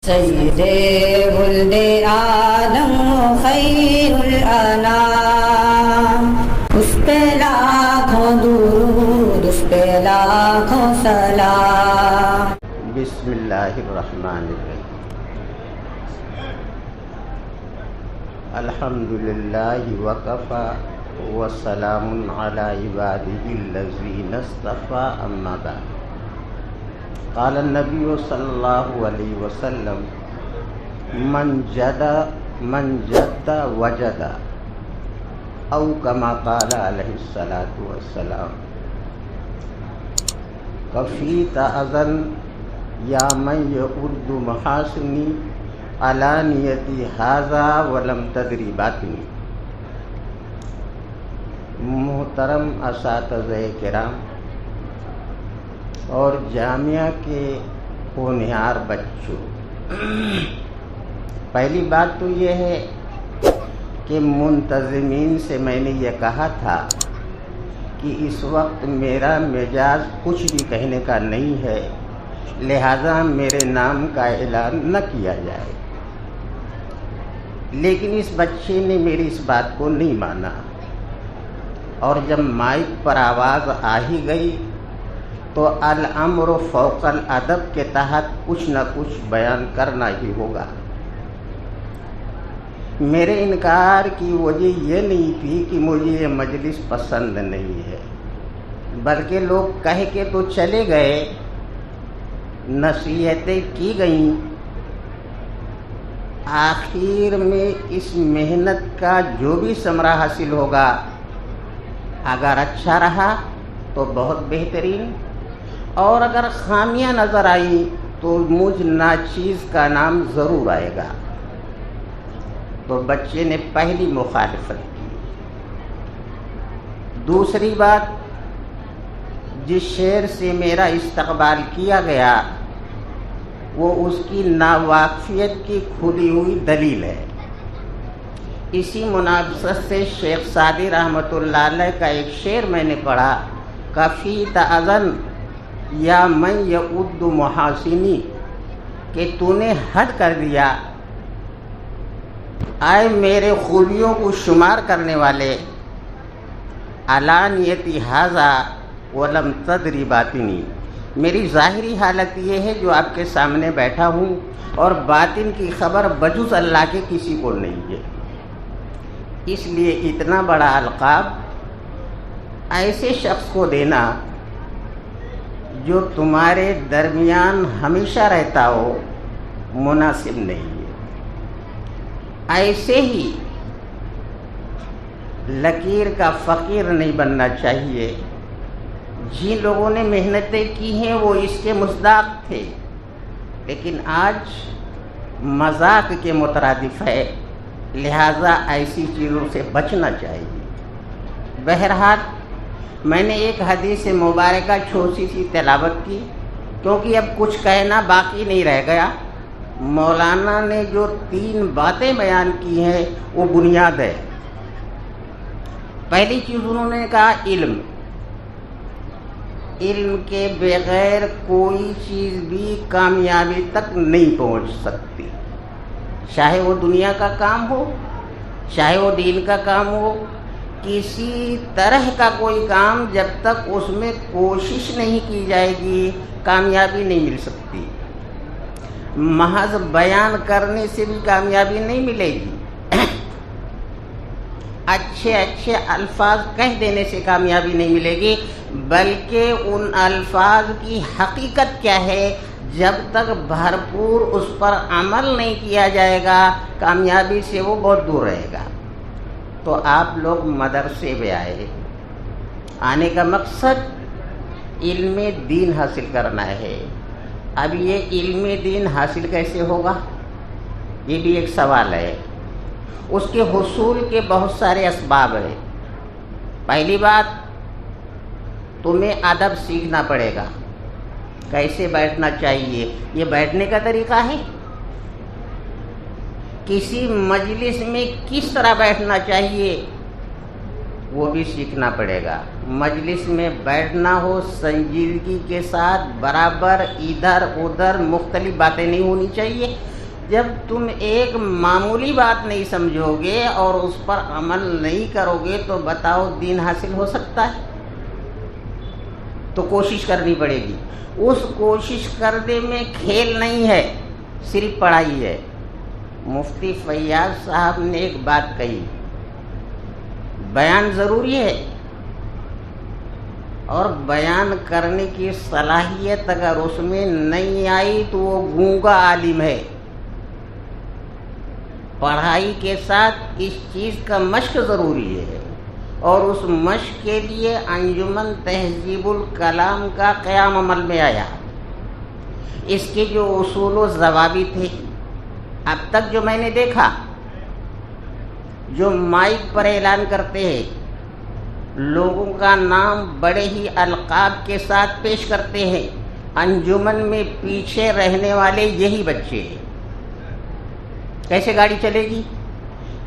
سید ولد آدم خیر الانام، اس پہ لاکھوں درود، اس پہ لاکھوں سلام۔ بسم اللہ الرحمن الرحیم۔ الحمدللہ وکفی وسلام علی عبادہ الذین اصطفی، اما بعد۔ قال النبی صلی اللہ علیہ وسلم من جد وجد، او کما قال علیہ الصلاۃ والسلام۔ کفیت اذن یا من یعد محاسنی علانیتی ھذا ولم تدری باطنی۔ محترم اساتذہ کرام اور جامعہ کے ہونہار بچوں، پہلی بات تو یہ ہے کہ منتظمین سے میں نے یہ کہا تھا کہ اس وقت میرا مزاج کچھ بھی کہنے کا نہیں ہے، لہذا میرے نام کا اعلان نہ کیا جائے، لیکن اس بچے نے میری اس بات کو نہیں مانا، اور جب مائک پر آواز آ ہی گئی تو الامر فوق الادب کے تحت کچھ نہ کچھ بیان کرنا ہی ہوگا۔ میرے انکار کی وجہ یہ نہیں تھی کہ مجھے یہ مجلس پسند نہیں ہے، بلکہ لوگ کہہ کے تو چلے گئے، نصیحتیں کی گئیں، آخر میں اس محنت کا جو بھی ثمرہ حاصل ہوگا، اگر اچھا رہا تو بہت بہترین، اور اگر خامیاں نظر آئی تو مجھ ناچیز کا نام ضرور آئے گا۔ تو بچے نے پہلی مخالفت کی۔ دوسری بات، جس شعر سے میرا استقبال کیا گیا وہ اس کی ناواقفیت کی کھلی ہوئی دلیل ہے۔ اسی مناسبت سے شیخ سعدی رحمۃ اللہ علیہ کا ایک شعر میں نے پڑھا، کفیت اذن یا من یعد محاسنی، کہ تو نے حد کر دیا، آئے میرے خوبیوں کو شمار کرنے والے، علانیتی ھذا ولم تدری باطنی، میری ظاہری حالت یہ ہے جو آپ کے سامنے بیٹھا ہوں، اور باطن کی خبر بجز اللہ کے کسی کو نہیں ہے۔ اس لیے اتنا بڑا القاب ایسے شخص کو دینا جو تمہارے درمیان ہمیشہ رہتا ہو مناسب نہیں ہے۔ ایسے ہی لکیر کا فقیر نہیں بننا چاہیے۔ جن لوگوں نے محنتیں کی ہیں وہ اس کے مصداق تھے، لیکن آج مذاق کے مترادف ہے، لہذا ایسی چیزوں سے بچنا چاہیے۔ بہرحال میں نے ایک حدیث مبارکہ چھوٹی سی تلاوت کی، کیونکہ اب کچھ کہنا باقی نہیں رہ گیا۔ مولانا نے جو 3 باتیں بیان کی ہیں وہ بنیاد ہے۔ پہلی چیز انہوں نے کہا علم کے بغیر کوئی چیز بھی کامیابی تک نہیں پہنچ سکتی، چاہے وہ دنیا کا کام ہو، چاہے وہ دین کا کام ہو، کسی طرح کا کوئی کام جب تک اس میں کوشش نہیں کی جائے گی کامیابی نہیں مل سکتی۔ محض بیان کرنے سے بھی کامیابی نہیں ملے گی، اچھے الفاظ کہہ دینے سے کامیابی نہیں ملے گی، بلکہ ان الفاظ کی حقیقت کیا ہے جب تک بھرپور اس پر عمل نہیں کیا جائے گا کامیابی سے وہ بہت دور رہے گا۔ تو آپ لوگ مدرسے میں آئے، آنے کا مقصد علم دین حاصل کرنا ہے۔ اب یہ علم دین حاصل کیسے ہوگا، یہ بھی ایک سوال ہے۔ اس کے حصول کے بہت سارے اسباب ہیں۔ پہلی بات، تمہیں ادب سیکھنا پڑے گا، کیسے بیٹھنا چاہیے، یہ بیٹھنے کا طریقہ ہے، کسی مجلس میں کس طرح بیٹھنا چاہیے وہ بھی سیکھنا پڑے گا۔ مجلس میں بیٹھنا ہو سنجیدگی کے ساتھ، برابر ادھر ادھر مختلف باتیں نہیں ہونی چاہیے، جب تم ایک معمولی بات نہیں سمجھو گے اور اس پر عمل نہیں کرو گے تو بتاؤ دین حاصل ہو سکتا ہے؟ تو کوشش کرنی پڑے گی. اس کوشش کرنے میں کھیل نہیں ہے، صرف پڑھائی ہے. مفتی فیاض صاحب نے ایک بات کہی، بیان ضروری ہے اور بیان کرنے کی صلاحیت اگر اس میں نہیں آئی تو وہ گونگا عالم ہے. پڑھائی کے ساتھ اس چیز کا مشق ضروری ہے اور اس مشق کے لیے انجمن تہذیب الکلام کا قیام عمل میں آیا. اس کے جو اصول و ضوابط تھے اب تک جو میں نے دیکھا، جو مائک پر اعلان کرتے ہیں، لوگوں کا نام بڑے ہی القاب کے ساتھ پیش کرتے ہیں، انجمن میں پیچھے رہنے والے یہی بچے ہیں. کیسے گاڑی چلے گی؟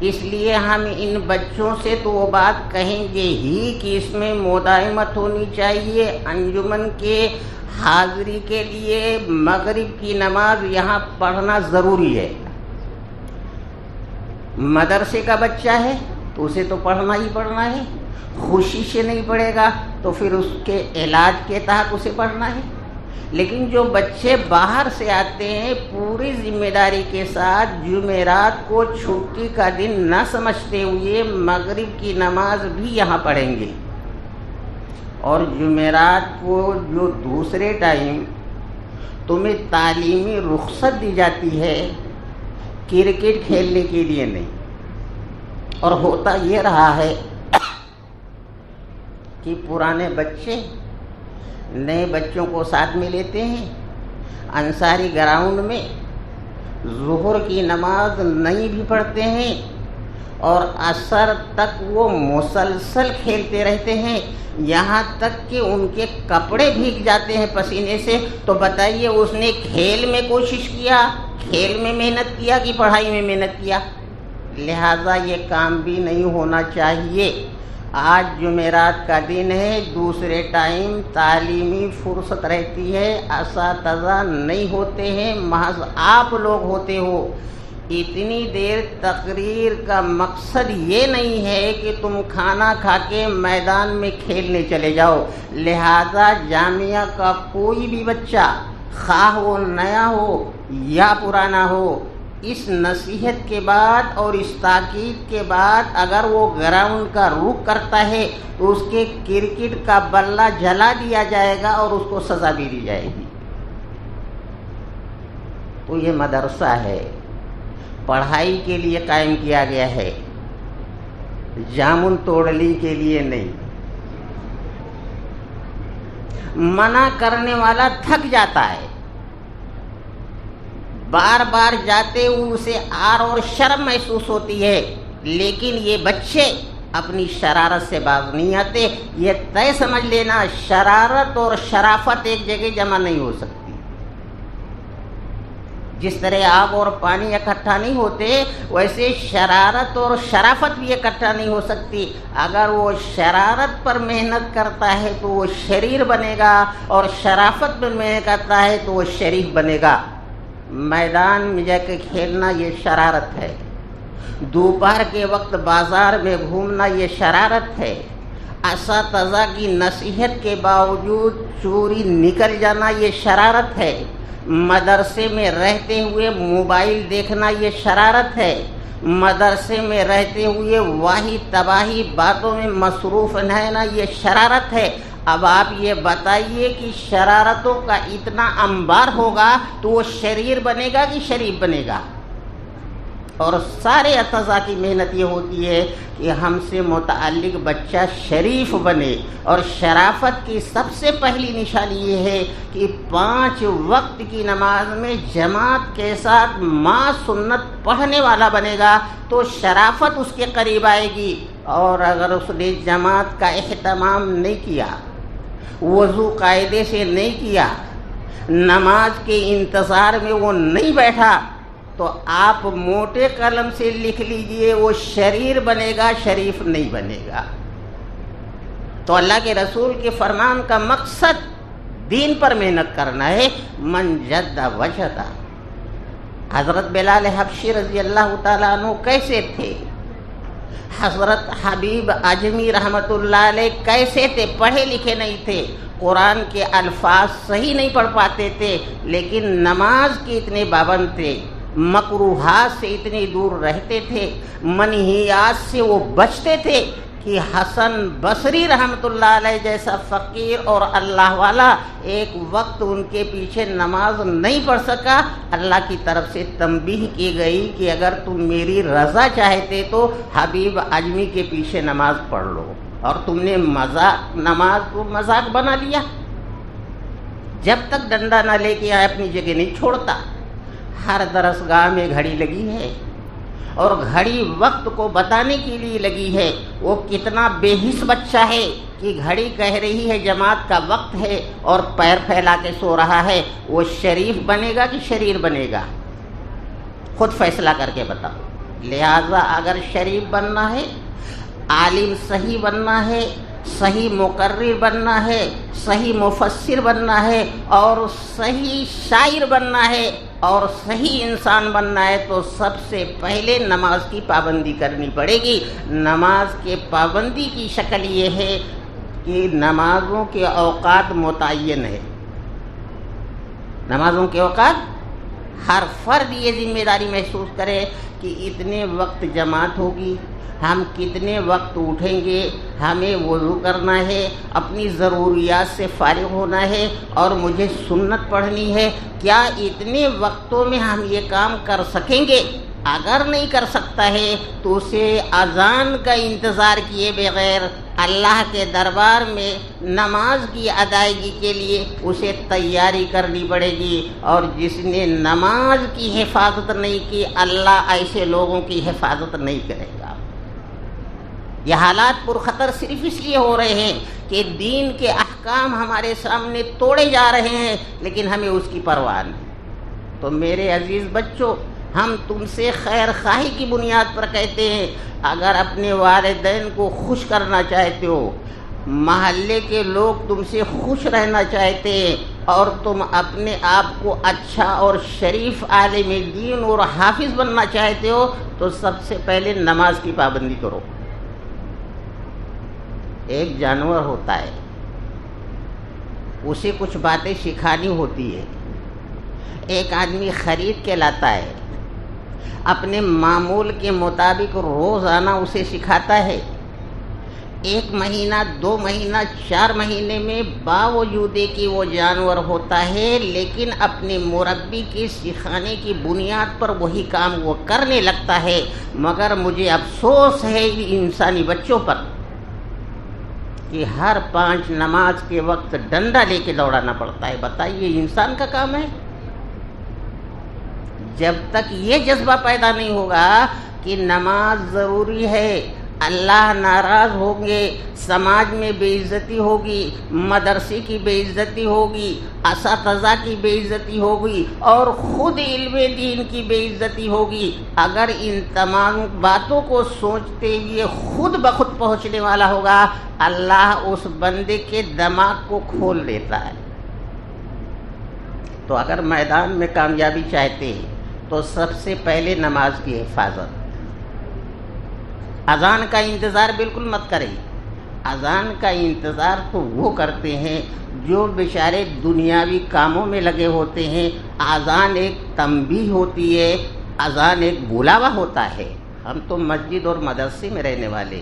اس لیے ہم ان بچوں سے تو وہ بات کہیں گے ہی کہ اس میں مداومت ہونی چاہیے. انجمن کے حاضری کے لیے مغرب کی نماز یہاں پڑھنا ضروری ہے. مدرسے کا بچہ ہے تو اسے تو پڑھنا ہی پڑھنا ہے. خوشی سے نہیں پڑھے گا تو پھر اس کے علاج کے تحت اسے پڑھنا ہے. لیکن جو بچے باہر سے آتے ہیں پوری ذمہ داری کے ساتھ جمعرات کو چھٹی کا دن نہ سمجھتے ہوئے مغرب کی نماز بھی یہاں پڑھیں گے. اور جمعرات کو جو دوسرے ٹائم تمہیں تعلیمی رخصت دی جاتی ہے کرکٹ کھیلنے کے لیے نہیں. اور ہوتا یہ رہا ہے کہ پرانے بچے نئے بچوں کو ساتھ میں لیتے ہیں، انصاری گراؤنڈ میں ظہر کی نماز نہیں بھی پڑھتے ہیں اور عصر تک وہ مسلسل کھیلتے رہتے ہیں، یہاں تک کہ ان کے کپڑے بھیگ جاتے ہیں پسینے سے. تو بتائیے اس نے کھیل میں کوشش کیا، کھیل میں محنت کیا کہ پڑھائی میں محنت کیا؟ لہذا یہ کام بھی نہیں ہونا چاہیے. آج جمعرات کا دن ہے، دوسرے ٹائم تعلیمی فرصت رہتی ہے، اساتذہ نہیں ہوتے ہیں، محض آپ لوگ ہوتے ہو. اتنی دیر تقریر کا مقصد یہ نہیں ہے کہ تم کھانا کھا کے میدان میں کھیلنے چلے جاؤ. لہذا جامعہ کا کوئی بھی بچہ خواہ وہ نیا ہو یا پرانا ہو، اس نصیحت کے بعد اور اس تاکید کے بعد اگر وہ گراؤنڈ کا رخ کرتا ہے تو اس کے کرکٹ کا بلہ جلا دیا جائے گا اور اس کو سزا بھی دی جائے گی. تو یہ مدرسہ ہے، پڑھائی کے لیے قائم کیا گیا ہے، جامن توڑلی کے لیے نہیں. منع کرنے والا تھک جاتا ہے، بار بار جاتے ہوئے اسے آر اور شرم محسوس ہوتی ہے. لیکن یہ بچے اپنی شرارت سے باز نہیں آتے. یہ طے سمجھ لینا شرارت اور شرافت ایک جگہ جمع نہیں ہو سکتی. جس طرح آگ اور پانی اکٹھا نہیں ہوتے ویسے شرارت اور شرافت بھی اکٹھا نہیں ہو سکتی. اگر وہ شرارت پر محنت کرتا ہے تو وہ شریر بنے گا اور شرافت پر محنت کرتا ہے تو وہ شریف بنے گا. میدان میں جا کے کھیلنا یہ شرارت ہے، دوپہر کے وقت بازار میں گھومنا یہ شرارت ہے، اساتذہ کی نصیحت کے باوجود چوری نکل جانا یہ شرارت ہے، مدرسے میں رہتے ہوئے موبائل دیکھنا یہ شرارت ہے، مدرسے میں رہتے ہوئے واہی تباہی باتوں میں مصروف رہنا یہ شرارت ہے. اب آپ یہ بتائیے کہ شرارتوں کا اتنا انبار ہوگا تو وہ شریر بنے گا کہ شریف بنے گا؟ اور سارے اساتذہ کی محنت یہ ہوتی ہے کہ ہم سے متعلق بچہ شریف بنے. اور شرافت کی سب سے پہلی نشانی یہ ہے کہ 5 وقت کی نماز میں جماعت کے ساتھ ماں سنت پڑھنے والا بنے گا تو شرافت اس کے قریب آئے گی. اور اگر اس نے جماعت کا اہتمام نہیں کیا، وضو قاعدے سے نہیں کیا، نماز کے انتظار میں وہ نہیں بیٹھا، تو آپ موٹے قلم سے لکھ لیجئے وہ شریر بنے گا، شریف نہیں بنے گا. تو اللہ کے رسول کے فرمان کا مقصد دین پر محنت کرنا ہے. من جد وجد، حضرت بلال حبشی رضی اللہ تعالیٰ عنہ کیسے تھے؟ حضرت حبیب اعجمی رحمۃ اللہ علیہ کیسے تھے؟ پڑھے لکھے نہیں تھے، قرآن کے الفاظ صحیح نہیں پڑھ پاتے تھے، لیکن نماز کے اتنے پابند تھے، مکروہات سے اتنی دور رہتے تھے، منہیات سے وہ بچتے تھے کہ حسن بصری رحمۃ اللہ علیہ جیسا فقیر اور اللہ والا ایک وقت ان کے پیچھے نماز نہیں پڑھ سکا۔ اللہ کی طرف سے تنبیہ کی گئی کہ اگر تم میری رضا چاہتے تو حبیب اعجمی کے پیچھے نماز پڑھ لو، اور تم نے نماز کو مذاق بنا لیا۔ جب تک ڈنڈا نہ لے کے آئے اپنی جگہ نہیں چھوڑتا۔ ہر درسگاہ میں گھڑی لگی ہے، اور گھڑی وقت کو بتانے کے لیے لگی ہے۔ وہ کتنا بے حس بچہ ہے کہ گھڑی کہہ رہی ہے جماعت کا وقت ہے اور پیر پھیلا کے سو رہا ہے، وہ شریف بنے گا کہ شریر بنے گا؟ خود فیصلہ کر کے بتاؤ۔ لہذا اگر شریف بننا ہے، عالم صحیح بننا ہے، صحیح مقرر بننا ہے، صحیح مفسر بننا ہے، اور صحیح شاعر بننا ہے، اور صحیح انسان بننا ہے، تو سب سے پہلے نماز کی پابندی کرنی پڑے گی۔ نماز کے پابندی کی شکل یہ ہے کہ نمازوں کے اوقات متعین ہے۔ نمازوں کے اوقات ہر فرد یہ ذمہ داری محسوس کرے کہ اتنے وقت جماعت ہوگی، ہم کتنے وقت اٹھیں گے، ہمیں وضو کرنا ہے، اپنی ضروریات سے فارغ ہونا ہے، اور مجھے سنت پڑھنی ہے۔ کیا اتنے وقتوں میں ہم یہ کام کر سکیں گے؟ اگر نہیں کر سکتا ہے تو اسے اذان کا انتظار کیے بغیر اللہ کے دربار میں نماز کی ادائیگی کے لیے اسے تیاری کرنی پڑے گی۔ اور جس نے نماز کی حفاظت نہیں کی، اللہ ایسے لوگوں کی حفاظت نہیں کرے گا۔ یہ حالات پرخطر صرف اس لیے ہو رہے ہیں کہ دین کے احکام ہمارے سامنے توڑے جا رہے ہیں، لیکن ہمیں اس کی پرواہ نہیں۔ تو میرے عزیز بچوں، ہم تم سے خیر خواہی کی بنیاد پر کہتے ہیں، اگر اپنے والدین کو خوش کرنا چاہتے ہو، محلے کے لوگ تم سے خوش رہنا چاہتے ہیں، اور تم اپنے آپ کو اچھا اور شریف عالم دین اور حافظ بننا چاہتے ہو، تو سب سے پہلے نماز کی پابندی کرو۔ ایک جانور ہوتا ہے، اسے کچھ باتیں سکھانی ہوتی ہے۔ ایک آدمی خرید کے لاتا ہے، اپنے معمول کے مطابق روزانہ اسے سکھاتا ہے۔ 1 مہینہ، 2 مہینہ، 4 مہینے میں باوجود کہ وہ جانور ہوتا ہے، لیکن اپنے مربی کے سکھانے کی بنیاد پر وہی کام وہ کرنے لگتا ہے۔ مگر مجھے افسوس ہے انسانی بچوں پر کہ ہر 5 نماز کے وقت ڈنڈا لے کے دوڑانا پڑتا ہے۔ بتائیے انسان کا کام ہے؟ جب تک یہ جذبہ پیدا نہیں ہوگا کہ نماز ضروری ہے، اللہ ناراض ہوں گے، سماج میں بے عزتی ہوگی، مدرسے کی بے عزتی ہوگی، اساتذہ کی بے عزتی ہوگی، اور خود علم دین کی بے عزتی ہوگی، اگر ان تمام باتوں کو سوچتے ہوئے خود بخود پہنچنے والا ہوگا، اللہ اس بندے کے دماغ کو کھول دیتا ہے۔ تو اگر میدان میں کامیابی چاہتے ہیں تو سب سے پہلے نماز کی حفاظت۔ اذان کا انتظار بالکل مت کریں۔ اذان کا انتظار تو وہ کرتے ہیں جو بیچارے دنیاوی کاموں میں لگے ہوتے ہیں۔ اذان ایک تنبیہ ہوتی ہے، اذان ایک بلاوا ہوتا ہے۔ ہم تو مسجد اور مدرسے میں رہنے والے،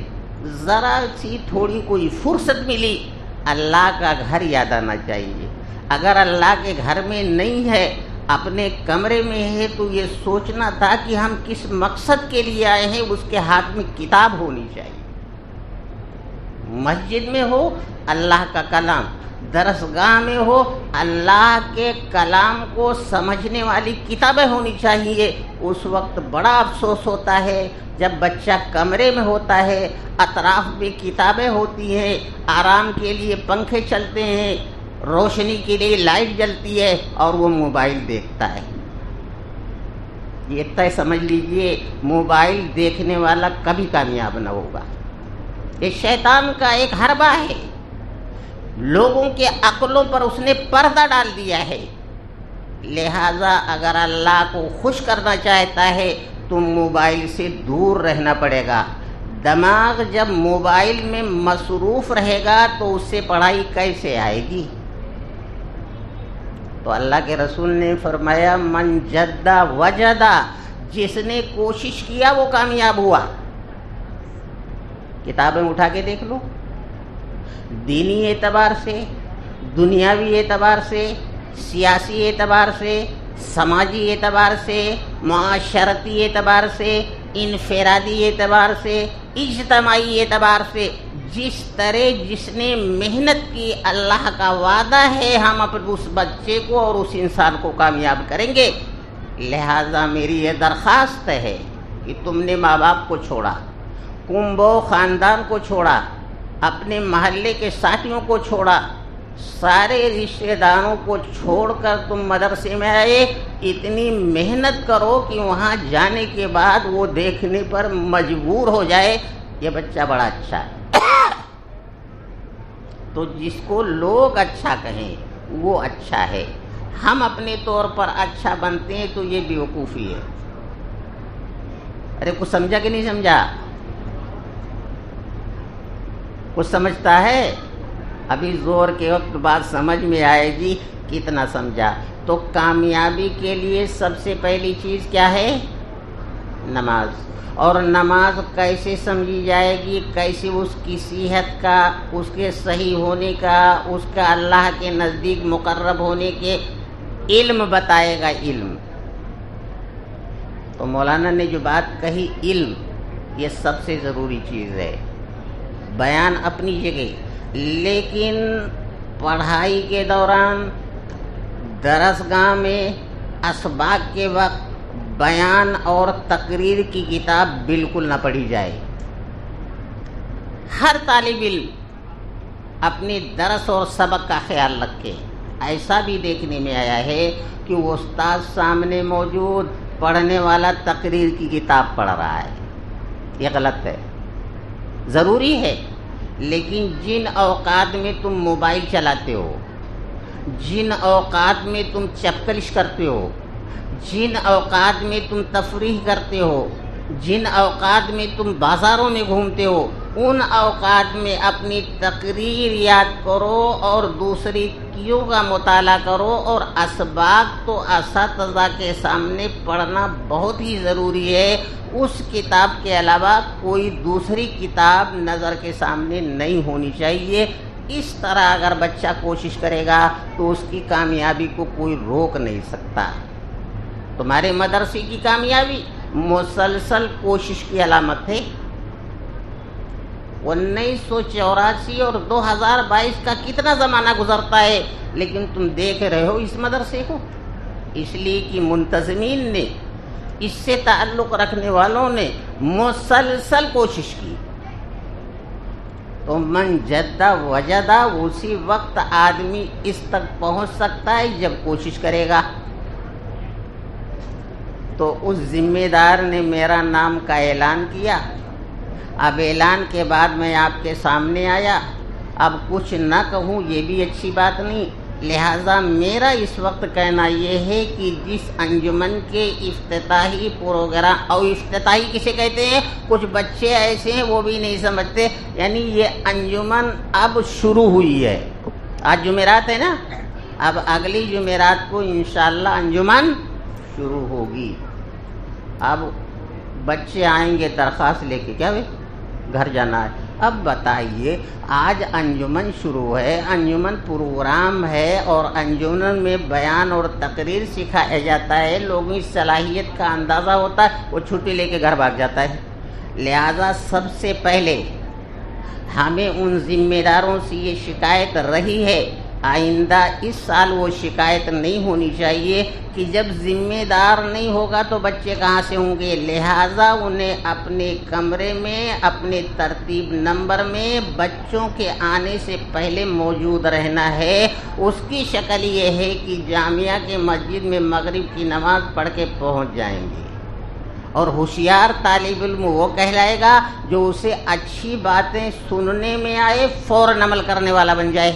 ذرا سی تھوڑی کوئی فرصت ملی، اللہ کا گھر یاد آنا چاہیے۔ اگر اللہ کے گھر میں نہیں ہے، اپنے کمرے میں ہے، تو یہ سوچنا تھا کہ ہم کس مقصد کے لیے آئے ہیں، اس کے ہاتھ میں کتاب ہونی چاہیے۔ مسجد میں ہو اللہ کا کلام، درسگاہ میں ہو اللہ کے کلام کو سمجھنے والی کتابیں ہونی چاہیے۔ اس وقت بڑا افسوس ہوتا ہے جب بچہ کمرے میں ہوتا ہے، اطراف میں کتابیں ہوتی ہیں، آرام کے لیے پنکھے چلتے ہیں، روشنی کے لیے لائٹ جلتی ہے، اور وہ موبائل دیکھتا ہے۔ یہ طے سمجھ لیجئے، موبائل دیکھنے والا کبھی کامیاب نہ ہوگا۔ یہ شیطان کا ایک حربہ ہے، لوگوں کے عقلوں پر اس نے پردہ ڈال دیا ہے۔ لہذا اگر اللہ کو خوش کرنا چاہتا ہے تو موبائل سے دور رہنا پڑے گا۔ دماغ جب موبائل میں مصروف رہے گا تو اس سے پڑھائی کیسے آئے گی؟ تو اللہ کے رسول نے فرمایا من جدہ وجدہ، جس نے کوشش کیا وہ کامیاب ہوا۔ کتابیں اٹھا کے دیکھ لو، دینی اعتبار سے، دنیاوی اعتبار سے، سیاسی اعتبار سے، سماجی اعتبار سے، معاشرتی اعتبار سے، انفرادی اعتبار سے، اجتماعی اعتبار سے، جس طرح جس نے محنت کی اللہ کا وعدہ ہے ہم اپنے اس بچے کو اور اس انسان کو کامیاب کریں گے۔ لہذا میری یہ درخواست ہے کہ تم نے ماں باپ کو چھوڑا، کنبو خاندان کو چھوڑا، اپنے محلے کے ساتھیوں کو چھوڑا، سارے رشتہ داروں کو چھوڑ کر تم مدرسے میں آئے، اتنی محنت کرو کہ وہاں جانے کے بعد وہ دیکھنے پر مجبور ہو جائے یہ بچہ بڑا اچھا ہے۔ تو جس کو لوگ اچھا کہیں وہ اچھا ہے، ہم اپنے طور پر اچھا بنتے ہیں تو یہ بیوقوفی ہے۔ ارے کچھ سمجھا کہ نہیں سمجھا؟ کچھ سمجھتا ہے؟ ابھی زور کے وقت بات سمجھ میں آئے گی کتنا سمجھا۔ تو کامیابی کے لیے سب سے پہلی چیز کیا ہے؟ نماز۔ اور نماز کیسے سمجھی جائے گی، کیسے اس کی صحت کا، اس کے صحیح ہونے کا، اس کا اللہ کے نزدیک مقرب ہونے کے علم بتائے گا۔ علم تو مولانا نے جو بات کہی علم، یہ سب سے ضروری چیز ہے۔ بیان اپنی جگہ، لیکن پڑھائی کے دوران، درسگاہ میں، اسباق کے وقت بیان اور تقریر کی کتاب بالکل نہ پڑھی جائے۔ ہر طالب علم اپنے درس اور سبق کا خیال رکھے۔ ایسا بھی دیکھنے میں آیا ہے کہ وہ استاد سامنے موجود، پڑھنے والا تقریر کی کتاب پڑھ رہا ہے۔ یہ غلط ہے۔ ضروری ہے، لیکن جن اوقات میں تم موبائل چلاتے ہو، جن اوقات میں تم چپکلش کرتے ہو، جن اوقات میں تم تفریح کرتے ہو، جن اوقات میں تم بازاروں میں گھومتے ہو، ان اوقات میں اپنی تقریر یاد کرو اور دوسری کیوں کا مطالعہ کرو۔ اور اسباق تو اساتذہ کے سامنے پڑھنا بہت ہی ضروری ہے۔ اس کتاب کے علاوہ کوئی دوسری کتاب نظر کے سامنے نہیں ہونی چاہیے۔ اس طرح اگر بچہ کوشش کرے گا تو اس کی کامیابی کو کوئی روک نہیں سکتا۔ تمہارے مدرسے کی کامیابی مسلسل کوشش کی علامت ہے۔ 1984 اور 2022 کا کتنا زمانہ گزرتا ہے، لیکن تم دیکھ رہے ہو اس مدرسے کو، اس لیے کہ منتظمین نے، اس سے تعلق رکھنے والوں نے مسلسل کوشش کی۔ تو من جدہ وجدہ، اسی وقت آدمی اس تک پہنچ سکتا ہے جب کوشش کرے گا۔ تو اس ذمہ دار نے میرا نام کا اعلان کیا۔ اب اعلان کے بعد میں آپ کے سامنے آیا، اب کچھ نہ کہوں یہ بھی اچھی بات نہیں، لہٰذا میرا اس وقت کہنا یہ ہے کہ جس انجمن کے افتتاحی پروگرام، اور افتتاحی کسے کہتے ہیں، کچھ بچے ایسے ہیں وہ بھی نہیں سمجھتے، یعنی یہ انجمن اب شروع ہوئی ہے۔ آج جمعرات ہے نا، اب اگلی جمعرات کو انشاءاللہ انجمن شروع ہوگی۔ اب بچے آئیں گے درخواست لے کے، کیا گھر جانا ہے۔ اب بتائیے، آج انجمن شروع ہے، انجمن پروگرام ہے، اور انجمن میں بیان اور تقریر سکھایا جاتا ہے، لوگوں کی صلاحیت کا اندازہ ہوتا ہے، وہ چھٹی لے کے گھر بھاگ جاتا ہے۔ لہذا سب سے پہلے ہمیں ان ذمہ داروں سے یہ شکایت رہی ہے، آئندہ اس سال وہ شکایت نہیں ہونی چاہیے کہ جب ذمہ دار نہیں ہوگا تو بچے کہاں سے ہوں گے۔ لہٰذا انہیں اپنے کمرے میں، اپنے ترتیب نمبر میں بچوں کے آنے سے پہلے موجود رہنا ہے۔ اس کی شکل یہ ہے کہ جامعہ کے مسجد میں مغرب کی نماز پڑھ کے پہنچ جائیں گے، اور ہوشیار طالب علم وہ کہلائے گا جو اسے اچھی باتیں سننے میں آئے فوراً عمل کرنے والا بن جائے۔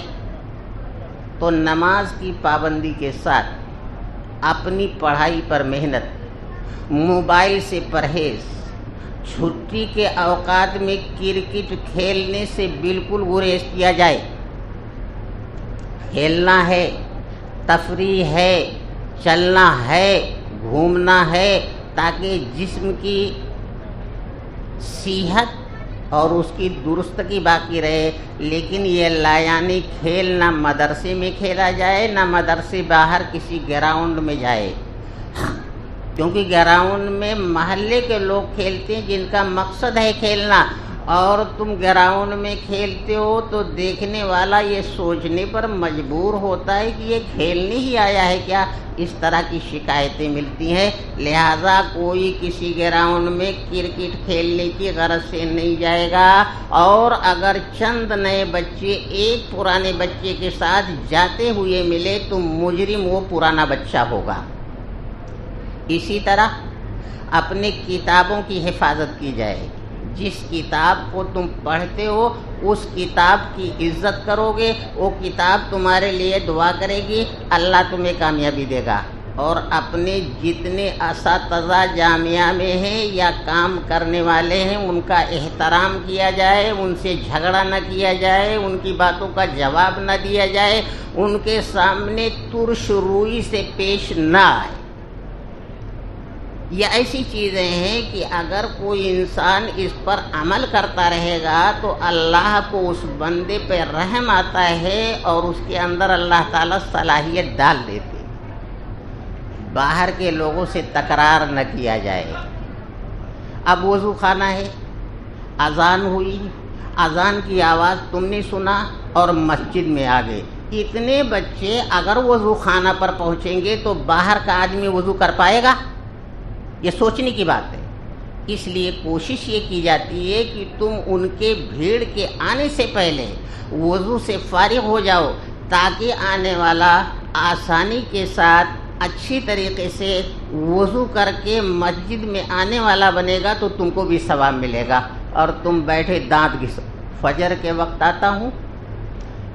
تو نماز کی پابندی کے ساتھ اپنی پڑھائی پر محنت، موبائل سے پرہیز، چھٹی کے اوقات میں کرکٹ کھیلنے سے بالکل گریز کیا جائے۔ کھیلنا ہے، تفریح ہے، چلنا ہے، گھومنا ہے، تاکہ جسم کی صحت اور اس کی درستگی باقی رہے۔ لیکن یہ لایانی کھیل نہ مدرسے میں کھیلا جائے، نہ مدرسے باہر کسی گراؤنڈ میں جائے، کیونکہ گراؤنڈ میں محلے کے لوگ کھیلتے ہیں جن کا مقصد ہے کھیلنا، اور تم گراؤنڈ میں کھیلتے ہو تو دیکھنے والا یہ سوچنے پر مجبور ہوتا ہے کہ یہ کھیلنے ہی آیا ہے کیا؟ اس طرح کی شکایتیں ملتی ہیں۔ لہذا کوئی کسی گراؤنڈ میں کرکٹ کھیلنے کی غرض سے نہیں جائے گا، اور اگر چند نئے بچے ایک پرانے بچے کے ساتھ جاتے ہوئے ملے تو مجرم وہ پرانا بچہ ہوگا۔ اسی طرح اپنے کتابوں کی حفاظت کی جائے۔ جس کتاب کو تم پڑھتے ہو اس کتاب کی عزت کرو گے، وہ کتاب تمہارے لیے دعا کرے گی، اللہ تمہیں کامیابی دے گا۔ اور اپنے جتنے اساتذہ جامعہ میں ہیں یا کام کرنے والے ہیں ان کا احترام کیا جائے، ان سے جھگڑا نہ کیا جائے، ان کی باتوں کا جواب نہ دیا جائے، ان کے سامنے ترش روئی سے پیش نہ آئے۔ یہ ایسی چیزیں ہیں کہ اگر کوئی انسان اس پر عمل کرتا رہے گا تو اللہ کو اس بندے پہ رحم آتا ہے اور اس کے اندر اللہ تعالیٰ صلاحیت ڈال دیتے۔ باہر کے لوگوں سے تکرار نہ کیا جائے۔ اب وضو خانہ ہے، اذان ہوئی، اذان کی آواز تم نے سنا اور مسجد میں آ گئے۔ اتنے بچے اگر وضو خانہ پر پہنچیں گے تو باہر کا آدمی وضو کر پائے گا؟ یہ سوچنے کی بات ہے۔ اس لیے کوشش یہ کی جاتی ہے کہ تم ان کے بھیڑ کے آنے سے پہلے وضو سے فارغ ہو جاؤ، تاکہ آنے والا آسانی کے ساتھ اچھی طریقے سے وضو کر کے مسجد میں آنے والا بنے گا تو تم کو بھی ثواب ملے گا، اور تم بیٹھے دانت گھسو۔ فجر کے وقت آتا ہوں،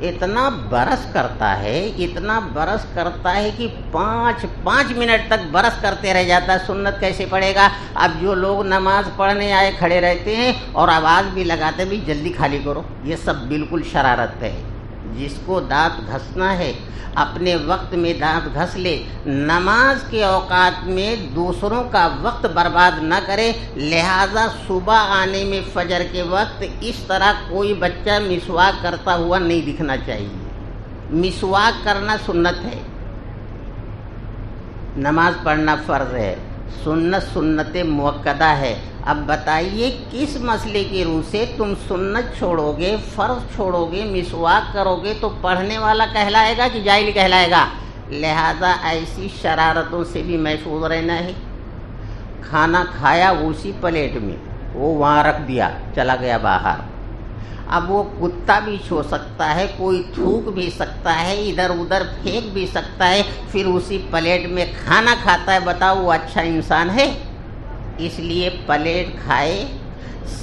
اتنا برس کرتا ہے، اتنا برس کرتا ہے کہ پانچ منٹ تک برس کرتے رہ جاتا ہے۔ سنت کیسے پڑھے گا؟ اب جو لوگ نماز پڑھنے آئے کھڑے رہتے ہیں اور آواز بھی لگاتے بھی جلدی خالی کرو، یہ سب بالکل شرارت ہے۔ جس کو دانت گھسنا ہے اپنے وقت میں دانت گھس لے، نماز کے اوقات میں دوسروں کا وقت برباد نہ کرے۔ لہذا صبح آنے میں فجر کے وقت اس طرح کوئی بچہ مسواک کرتا ہوا نہیں دکھنا چاہیے۔ مسواک کرنا سنت ہے، نماز پڑھنا فرض ہے، سنت مؤکدہ ہے۔ اب بتائیے کس مسئلے کی روح سے تم سنت چھوڑو گے، فرض چھوڑو گے، مسواک کرو گے تو پڑھنے والا کہلائے گا کہ جاہل کہلائے گا؟ لہذا ایسی شرارتوں سے بھی محفوظ رہنا ہے۔ کھانا کھایا اسی پلیٹ میں، وہ وہاں رکھ دیا، چلا گیا باہر۔ اب وہ کتا بھی چھو سکتا ہے، کوئی تھوک بھی سکتا ہے، ادھر ادھر پھینک بھی سکتا ہے، پھر اسی پلیٹ میں کھانا کھاتا ہے۔ بتاؤ وہ اچھا انسان ہے؟ اس لیے پلیٹ کھائے،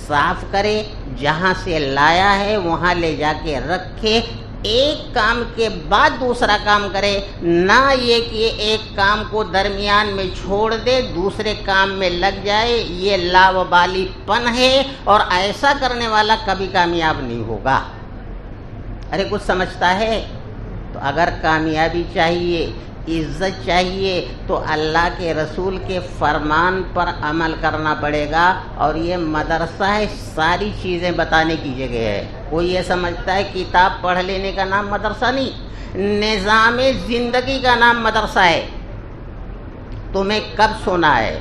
صاف کرے، جہاں سے لایا ہے وہاں لے جا کے رکھے، ایک کام کے بعد دوسرا کام کرے، نہ یہ کہ ایک کام کو درمیان میں چھوڑ دے دوسرے کام میں لگ جائے۔ یہ لاوبالی پن ہے، اور ایسا کرنے والا کبھی کامیاب نہیں ہوگا۔ ارے کچھ سمجھتا ہے؟ تو اگر کامیابی چاہیے، عزت چاہیے، تو اللہ کے رسول کے فرمان پر عمل کرنا پڑے گا۔ اور یہ مدرسہ ہے، ساری چیزیں بتانے کی جگہ ہے۔ کوئی یہ سمجھتا ہے کتاب پڑھ لینے کا نام مدرسہ نہیں، نظام زندگی کا نام مدرسہ ہے۔ تمہیں کب سونا ہے،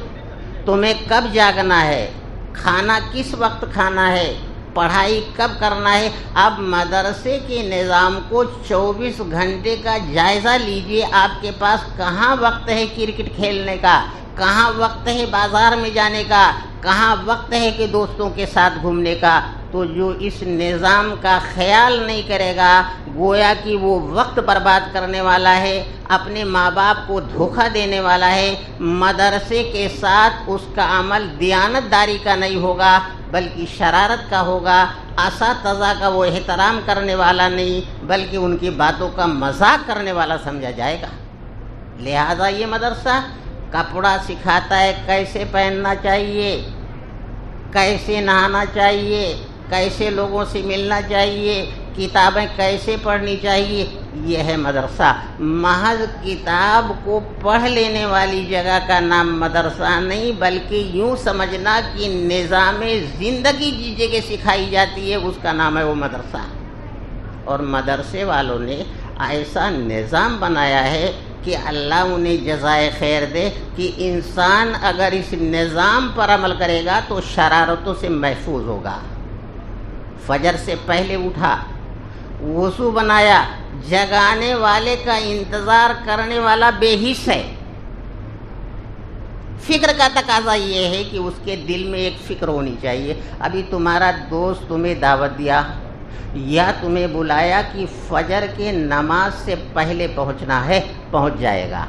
تمہیں کب جاگنا ہے، کھانا کس وقت کھانا ہے، پڑھائی کب کرنا ہے۔ اب مدرسے کے نظام کو 24 گھنٹے کا جائزہ لیجئے، آپ کے پاس کہاں وقت ہے کرکٹ کھیلنے کا، کہاں وقت ہے بازار میں جانے کا، کہاں وقت ہے کہ دوستوں کے ساتھ گھومنے کا۔ تو جو اس نظام کا خیال نہیں کرے گا گویا کہ وہ وقت برباد کرنے والا ہے، اپنے ماں باپ کو دھوکہ دینے والا ہے۔ مدرسے کے ساتھ اس کا عمل دیانت داری کا نہیں ہوگا بلکہ شرارت کا ہوگا۔ اساتذہ کا وہ احترام کرنے والا نہیں بلکہ ان کی باتوں کا مذاق کرنے والا سمجھا جائے گا۔ لہذا یہ مدرسہ کپڑا سکھاتا ہے کیسے پہننا چاہیے، کیسے نہانا چاہیے، کیسے لوگوں سے ملنا چاہیے، کتابیں کیسے پڑھنی چاہیے. یہ ہے مدرسہ. محض کتاب کو پڑھ لینے والی جگہ کا نام مدرسہ نہیں، بلکہ یوں سمجھنا کہ نظام زندگی جس جگہ سکھائی جاتی ہے اس کا نام ہے وہ مدرسہ. اور مدرسے والوں نے ایسا نظام بنایا ہے کہ اللہ انہیں جزائے خیر دے کہ انسان اگر اس نظام پر عمل کرے گا تو شرارتوں سے محفوظ ہوگا. فجر سے پہلے اٹھا، وضو بنایا، جگانے والے کا انتظار کرنے والا بے حس ہے. فکر کا تقاضا یہ ہے کہ اس کے دل میں ایک فکر ہونی چاہیے. ابھی تمہارا دوست تمہیں دعوت دیا یا تمہیں بلایا کہ فجر کے نماز سے پہلے پہنچنا ہے، پہنچ جائے گا.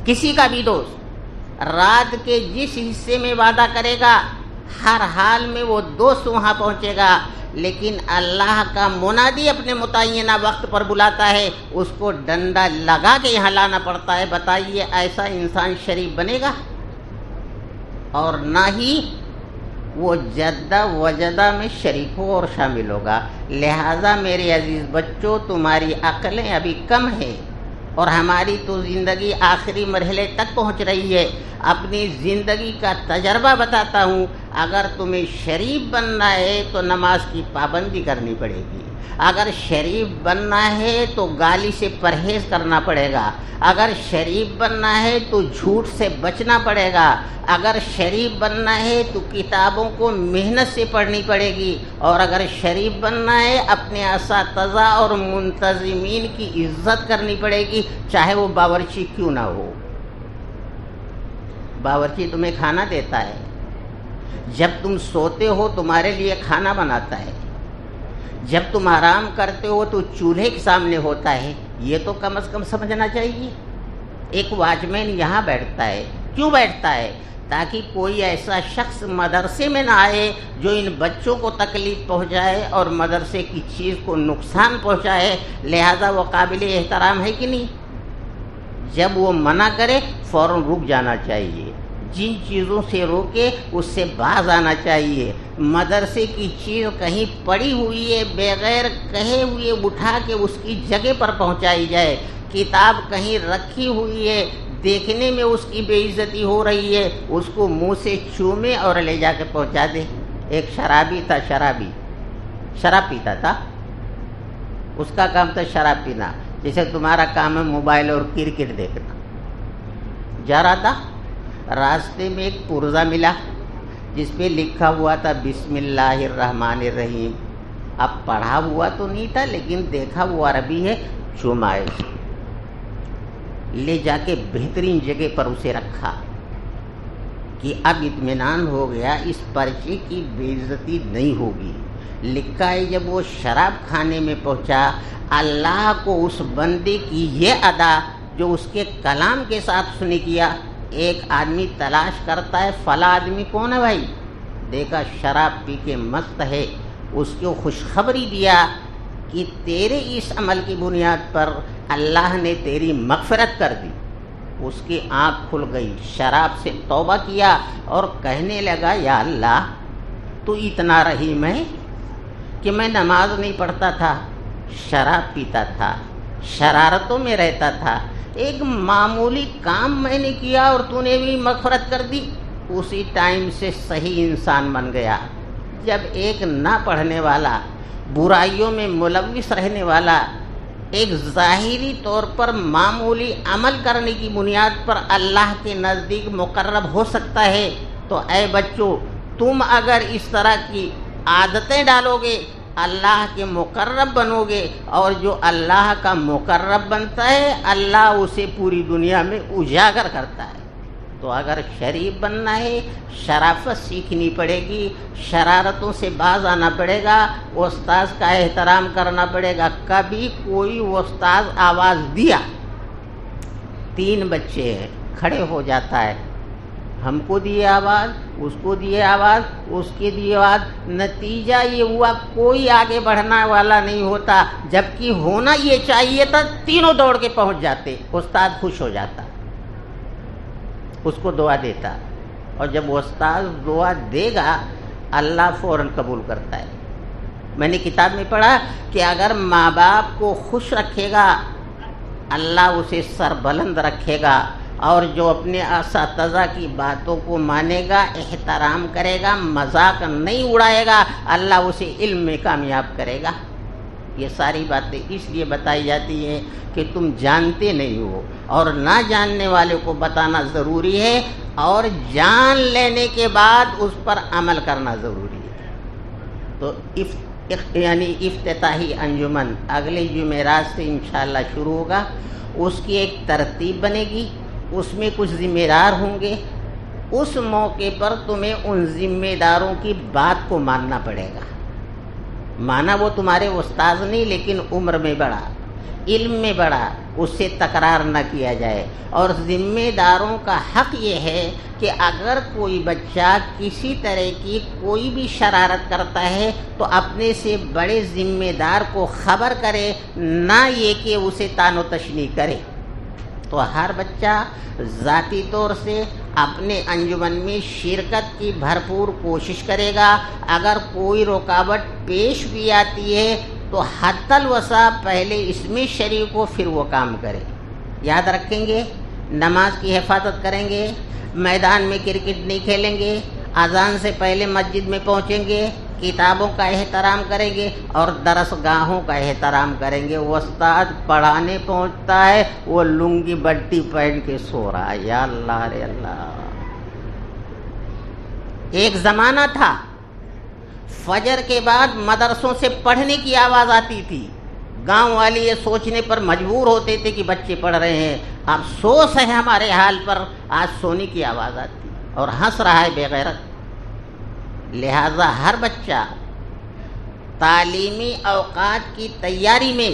کسی کا بھی دوست رات کے جس حصے میں وعدہ کرے گا ہر حال میں وہ دوست وہاں پہنچے گا. لیکن اللہ کا منادی اپنے متعینہ وقت پر بلاتا ہے، اس کو ڈنڈا لگا کے یہاں لانا پڑتا ہے. بتائیے ایسا انسان شریف بنے گا؟ اور نہ ہی وہ جدہ وجدہ میں شریک ہو اور شامل ہوگا. لہذا میرے عزیز بچوں، تمہاری عقلیں ابھی کم ہیں اور ہماری تو زندگی آخری مرحلے تک پہنچ رہی ہے. اپنی زندگی کا تجربہ بتاتا ہوں. اگر تمہیں شریف بننا ہے تو نماز کی پابندی کرنی پڑے گی. اگر شریف بننا ہے تو گالی سے پرہیز کرنا پڑے گا. اگر شریف بننا ہے تو جھوٹ سے بچنا پڑے گا. اگر شریف بننا ہے تو کتابوں کو محنت سے پڑھنی پڑے گی. اور اگر شریف بننا ہے اپنے اساتذہ اور منتظمین کی عزت کرنی پڑے گی، چاہے وہ باورچی کیوں نہ ہو. باورچی تمہیں کھانا دیتا ہے، جب تم سوتے ہو تمہارے لیے کھانا بناتا ہے، جب تم آرام کرتے ہو تو چولہے کے سامنے ہوتا ہے. یہ تو کم از کم سمجھنا چاہیے. ایک واچ مین یہاں بیٹھتا ہے، کیوں بیٹھتا ہے؟ تاکہ کوئی ایسا شخص مدرسے میں نہ آئے جو ان بچوں کو تکلیف پہنچائے اور مدرسے کی چیز کو نقصان پہنچائے. لہذا وہ قابل احترام ہے کہ نہیں؟ جب وہ منع کرے فوراً رک جانا چاہیے. جن چیزوں سے روکے اس سے باز آنا چاہیے. مدرسے کی چیز کہیں پڑی ہوئی ہے بغیر کہے ہوئے اٹھا کے اس کی جگہ پر پہنچائی جائے. کتاب کہیں رکھی ہوئی ہے، دیکھنے میں اس کی بے عزتی ہو رہی ہے، اس کو منہ سے چومے اور لے جا کے پہنچا دے. ایک شرابی تھا، شراب پیتا تھا. اس کا کام تھا شراب پینا، جیسے تمہارا کام ہے موبائل اور کرکٹ دیکھنا. جا رہا تھا، راستے میں ایک پرزہ ملا جس پہ لکھا ہوا تھا بسم اللہ الرحمن الرحیم. اب پڑھا ہوا تو نہیں تھا لیکن دیکھا وہ عربی ہے. چومائے، لے جا کے بہترین جگہ پر اسے رکھا کہ اب اطمینان ہو گیا، اس پرچے کی بے عزتی نہیں ہوگی. لکھا ہے جب وہ شراب کھانے میں پہنچا، اللہ کو اس بندے کی یہ ادا جو اس کے کلام کے ساتھ اس نے کیا. ایک آدمی تلاش کرتا ہے فلاں آدمی کون ہے بھائی، دیکھا شراب پی کے مست ہے. اس کو خوشخبری دیا کہ تیرے اس عمل کی بنیاد پر اللہ نے تیری مغفرت کر دی. اس کی آنکھ کھل گئی، شراب سے توبہ کیا اور کہنے لگا یا اللہ تو اتنا رحیم ہے کہ میں نماز نہیں پڑھتا تھا، شراب پیتا تھا، شرارتوں میں رہتا تھا، ایک معمولی کام میں نے کیا اور تو نے بھی مغفرت کر دی. اسی ٹائم سے صحیح انسان بن گیا. جب ایک نہ پڑھنے والا، برائیوں میں ملوث رہنے والا، ایک ظاہری طور پر معمولی عمل کرنے کی بنیاد پر اللہ کے نزدیک مقرب ہو سکتا ہے، تو اے بچوں تم اگر اس طرح کی عادتیں ڈالو گے اللہ کے مقرب بنو گے. اور جو اللہ کا مقرب بنتا ہے اللہ اسے پوری دنیا میں اجاگر کرتا ہے. تو اگر شریف بننا ہے شرافت سیکھنی پڑے گی، شرارتوں سے باز آنا پڑے گا، استاذ کا احترام کرنا پڑے گا. کبھی کوئی استاذ آواز دیا، 3 بچے ہیں، کھڑے ہو جاتا ہے، ہم کو دیے آواز، اس کو دیے آواز، اس کے دیے آواز، نتیجہ یہ ہوا کوئی آگے بڑھنے والا نہیں ہوتا، جبکہ ہونا یہ چاہیے تھا تینوں دوڑ کے پہنچ جاتے، استاد خوش ہو جاتا، اس کو دعا دیتا، اور جب استاد دعا دے گا اللہ فوراً قبول کرتا ہے۔ میں نے کتاب میں پڑھا کہ اگر ماں باپ کو خوش رکھے گا اللہ اسے سربلند رکھے گا، اور جو اپنے اساتذہ کی باتوں کو مانے گا، احترام کرے گا، مذاق نہیں اڑائے گا، اللہ اسے علم میں کامیاب کرے گا۔ یہ ساری باتیں اس لیے بتائی جاتی ہیں کہ تم جانتے نہیں ہو، اور نہ جاننے والے کو بتانا ضروری ہے، اور جان لینے کے بعد اس پر عمل کرنا ضروری ہے۔ تو یعنی افتتاحی انجمن اگلے جمعرات سے انشاءاللہ شروع ہوگا، اس کی ایک ترتیب بنے گی، اس میں کچھ ذمہ دار ہوں گے، اس موقع پر تمہیں ان ذمہ داروں کی بات کو ماننا پڑے گا۔ مانا وہ تمہارے استاد نہیں، لیکن عمر میں بڑا، علم میں بڑا، اس سے تکرار نہ کیا جائے۔ اور ذمہ داروں کا حق یہ ہے کہ اگر کوئی بچہ کسی طرح کی کوئی بھی شرارت کرتا ہے تو اپنے سے بڑے ذمہ دار کو خبر کرے، نہ یہ کہ اسے تان و تشنیع کرے۔ تو ہر بچہ ذاتی طور سے اپنے انجمن میں شرکت کی بھرپور کوشش کرے گا۔ اگر کوئی رکاوٹ پیش بھی آتی ہے تو حتی الوسع پہلے اس میں شریک ہو، پھر وہ کام کرے۔ یاد رکھیں گے، نماز کی حفاظت کریں گے، میدان میں کرکٹ نہیں کھیلیں گے، اذان سے پہلے مسجد میں پہنچیں گے، کتابوں کا احترام کریں گے، اور درس گاہوں کا احترام کریں گے۔ وہ استاد پڑھانے پہنچتا ہے، وہ لنگی بٹی پہن کے سو رہا ہے، یا اللہ رے اللہ۔ ایک زمانہ تھا فجر کے بعد مدرسوں سے پڑھنے کی آواز آتی تھی، گاؤں والے یہ سوچنے پر مجبور ہوتے تھے کہ بچے پڑھ رہے ہیں، افسوس ہے ہمارے حال پر، آج سونے کی آواز آتی اور ہنس رہا ہے بے غیرت۔ لہذا ہر بچہ تعلیمی اوقات کی تیاری میں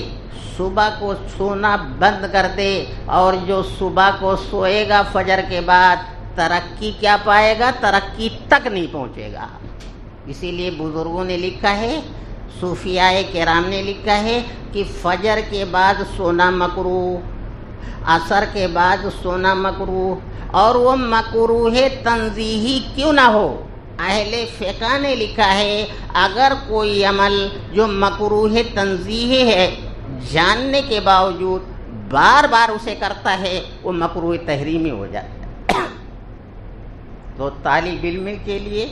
صبح کو سونا بند کر دے، اور جو صبح کو سوئے گا فجر کے بعد ترقی کیا پائے گا؟ ترقی تک نہیں پہنچے گا۔ اسی لیے بزرگوں نے لکھا ہے، صوفیاء کرام نے لکھا ہے کہ فجر کے بعد سونا مکروہ، عصر کے بعد سونا مکروہ، اور وہ مکروہ تنزیہی کیوں نہ ہو۔ اہل فقہ نے لکھا ہے اگر کوئی عمل جو مکروہ تنزیہی ہے جاننے کے باوجود بار بار اسے کرتا ہے، وہ مکروہ تحریمی ہو جاتا ہے۔ تو طالب علم کے لیے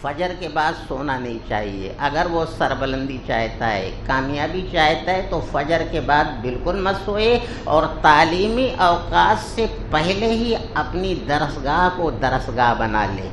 فجر کے بعد سونا نہیں چاہیے۔ اگر وہ سربلندی چاہتا ہے، کامیابی چاہتا ہے، تو فجر کے بعد بالکل مت سوئے، اور تعلیمی اوقات سے پہلے ہی اپنی درسگاہ کو درسگاہ بنا لے۔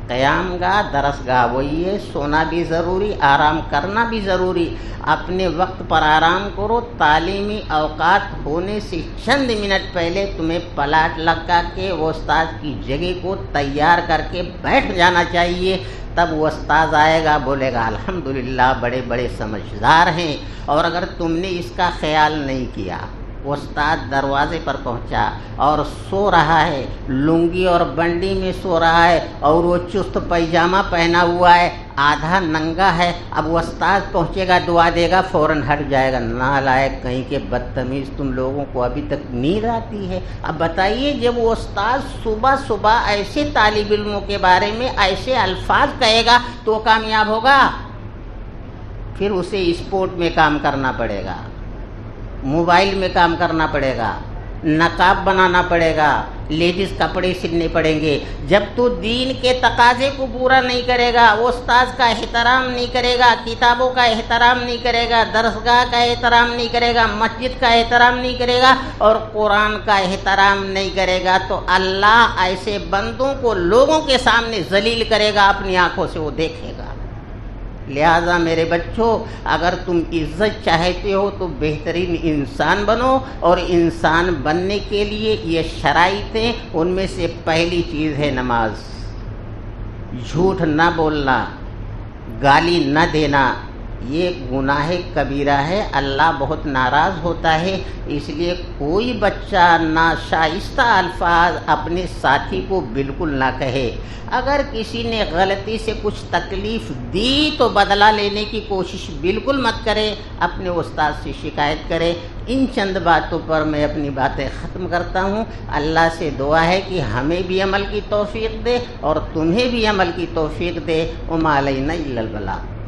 قیام گاہ درسگاہ وہی ہے، سونا بھی ضروری، آرام کرنا بھی ضروری۔ اپنے وقت پر آرام کرو، تعلیمی اوقات ہونے سے چند منٹ پہلے تمہیں پلاٹ لگا کے وہ استاد کی جگہ کو تیار کر کے بیٹھ جانا چاہیے۔ تب وہ استاد آئے گا، بولے گا الحمدللہ بڑے بڑے سمجھدار ہیں۔ اور اگر تم نے اس کا خیال نہیں کیا، وہ استاد دروازے پر پہنچا اور سو رہا ہے، لنگی اور بنڈی میں سو رہا ہے، اور وہ چست پیجامہ پہنا ہوا ہے، آدھا ننگا ہے، اب وہ استاد پہنچے گا، دعا دے گا، فوراً ہٹ جائے گا۔ نالائق کہیں کے بدتمیز، تم لوگوں کو ابھی تک نیند آتی ہے؟ اب بتائیے، جب وہ استاد صبح صبح ایسے طالب علموں کے بارے میں ایسے الفاظ کہے گا تو وہ کامیاب ہوگا؟ پھر اسے اسپورٹ میں کام کرنا پڑے گا، موبائل میں کام کرنا پڑے گا، نقاب بنانا پڑے گا، لیڈیز کپڑے سلنے پڑیں گے۔ جب تو دین کے تقاضے کو پورا نہیں کرے گا، وہ استاذ کا احترام نہیں کرے گا، کتابوں کا احترام نہیں کرے گا، درسگاہ کا احترام نہیں کرے گا، مسجد کا احترام نہیں کرے گا، اور قرآن کا احترام نہیں کرے گا، تو اللہ ایسے بندوں کو لوگوں کے سامنے ذلیل کرے گا، اپنی آنکھوں سے وہ دیکھے گا۔ لہذا میرے بچوں، اگر تم عزت چاہتے ہو تو بہترین انسان بنو، اور انسان بننے کے لیے یہ شرائط ہیں۔ ان میں سے پہلی چیز ہے نماز، جھوٹ نہ بولنا، گالی نہ دینا، یہ گناہ کبیرہ ہے، اللہ بہت ناراض ہوتا ہے۔ اس لیے کوئی بچہ ناشائستہ الفاظ اپنے ساتھی کو بالکل نہ کہے۔ اگر کسی نے غلطی سے کچھ تکلیف دی تو بدلہ لینے کی کوشش بالکل مت کرے، اپنے استاد سے شکایت کرے۔ ان چند باتوں پر میں اپنی باتیں ختم کرتا ہوں۔ اللہ سے دعا ہے کہ ہمیں بھی عمل کی توفیق دے اور تمہیں بھی عمل کی توفیق دے۔ وما علینا الا البلاغ۔